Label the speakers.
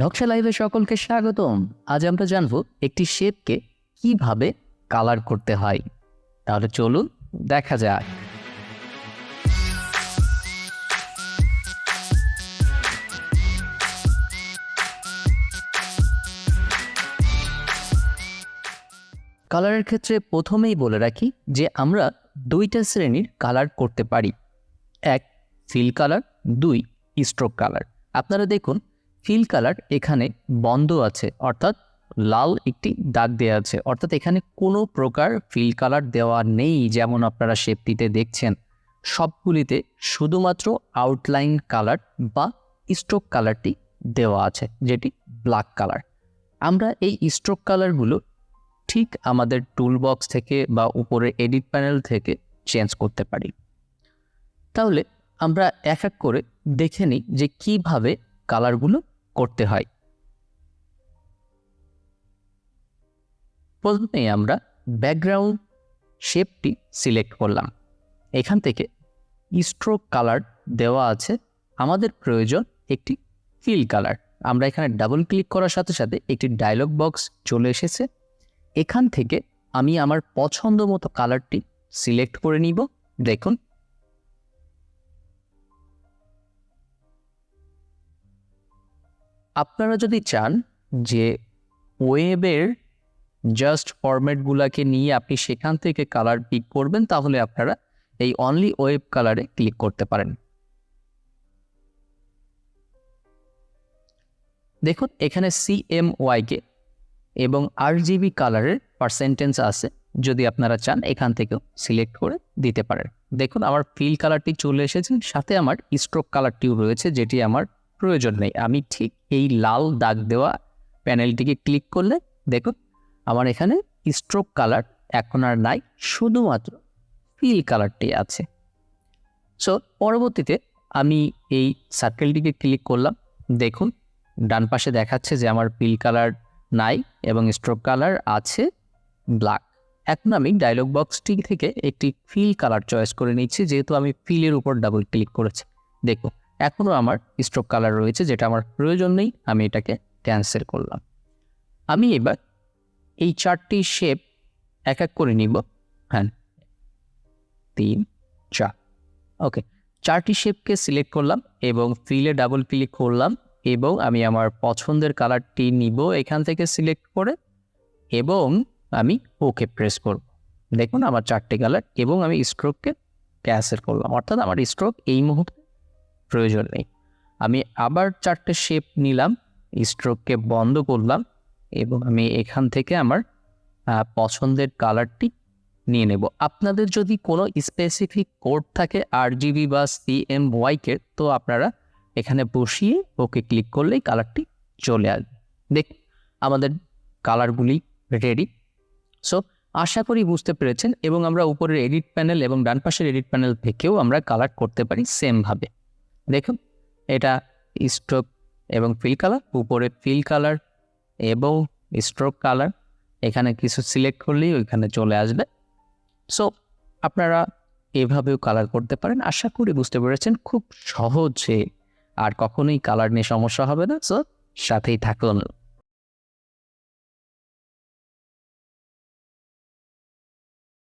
Speaker 1: নকশা লাইভে সকলকে স্বাগতম। আজ আমরা জানবো একটি শেপকে কিভাবে কালার করতে হয়। তাহলে চলুন দেখা যাক। কালারের ক্ষেত্রে প্রথমেই বলে রাখি যে আমরা দুইটা শ্রেণীর কালার করতে পারি। এক, ফিল কালার, দুই, স্ট্রোক কালার। আপনারা দেখুন ফিল কালার এখানে বন্ধ আছে, অর্থাৎ লাল একটি দাগ দেওয়া আছে, অর্থাৎ এখানে কোনো প্রকার ফিল কালার দেওয়া নেই। যেমন আপনারা শেপটিতে দেখছেন সবগুলিতে শুধুমাত্র আউটলাইন কালার বা স্ট্রোক কালারটি দেওয়া আছে, যেটি ব্ল্যাক কালার। আমরা এই স্ট্রোক কালারগুলো ঠিক আমাদের টুল বক্স থেকে বা উপরে এডিট প্যানেল থেকে চেঞ্জ করতে পারি। তাহলে আমরা এক এক করে দেখে নিই যে কিভাবে কালারগুলো করতে হয়। প্রথমে আমরা ব্যাকগ্রাউন্ড শেপটি সিলেক্ট করলাম। এখান থেকে স্ট্রোক কালার দেওয়া আছে, আমাদের প্রয়োজন একটি ফিল কালার। আমরা এখানে ডাবল ক্লিক করার সাথে সাথে একটি ডায়লগ বক্স চলে এসেছে। এখান থেকে আমি আমার পছন্দ মতো কালারটি সিলেক্ট করে নিব। দেখুন আপনারা যদি চান যে ওয়েবের জাস্ট ফরম্যাটগুলোকে নিয়ে আপনি সেখান থেকে কালার পিক করবেন, তাহলে আপনারা এই অনলি ওয়েব কালারে ক্লিক করতে পারেন। দেখুন এখানে CMYK এবং RGB কালারের পার্সেন্টেজ আছে, যদি আপনারা চান এখান থেকেও সিলেক্ট করে দিতে পারেন। দেখুন আমার ফিল কালারটি চলে এসেছে, সাথে আমার স্ট্রোক কালারটিও রয়েছে, যেটি আমার প্রয়োজন নেই। আমি ঠিক এই লাল দাগ দেওয়া প্যানেলটিকে ক্লিক করলে দেখুন আমার এখানে স্ট্রোক কালার এখন আর নাই, শুধুমাত্র ফিল কালারটি আছে। সো পরবর্তীতে আমি এই সার্কেলটিকে ক্লিক করলাম। দেখুন ডান পাশে দেখাচ্ছে যে আমার ফিল কালার নাই এবং স্ট্রোক কালার আছে ব্ল্যাক। এখন আমি ডায়লগ বক্সটি থেকে একটি ফিল কালার চয়েস করে নিচ্ছি, যেহেতু আমি ফিলের উপর ডাবল ক্লিক করেছি। দেখুন এখনও আমার স্ট্রোক কালার রয়েছে, যেটা আমার প্রয়োজন নেই, আমি এটাকে ক্যান্সেল করলাম। আমি এবার এই চারটি শেপ এক এক করে নিব। হ্যাঁ 3, 4, ওকে। চারটি শেপকে সিলেক্ট করলাম এবং ফিলে ডাবল ক্লিক করলাম এবং আমি আমার পছন্দের কালারটি নিব এখান থেকে সিলেক্ট করে এবং আমি ওকে প্রেস করব। দেখুন আমার চারটি কালার এবং আমি স্ট্রোককে ক্যান্সেল করলাম, অর্থাৎ আমার স্ট্রোক এই মুহূর্তে প্রয়োজন নেই। আমি আবার চারটে শেপ নিলাম, স্ট্রোককে বন্ধ করলাম এবং আমি এখান থেকে আমার পছন্দের কালারটি নিয়ে নেব। আপনাদের যদি কোনো স্পেসিফিক কোড থাকে RGB বা CMYK, তো আপনারা এখানে বসিয়ে ওকে ক্লিক করলেই কালারটি চলে আসবে। দেখুন আমাদের কালারগুলি রেডি। সো আশা করি বুঝতে পেরেছেন, এবং আমরা উপরের এডিট প্যানেল এবং ডান পাশের এডিট প্যানেল থেকেও আমরা কালার করতে পারি সেমভাবে। দেখুন এটা স্ট্রোক এবং ফিল কালার, উপরে ফিল কালার এবং স্ট্রোক কালার, এখানে কিছু সিলেক্ট করলেই ওইখানে চলে আসবে। সো আপনারা এভাবেও কালার করতে পারেন। আশা করি বুঝতে পেরেছেন, খুব সহজে, আর কখনোই কালার নিয়ে সমস্যা হবে না। সো সাথেই থাকুন।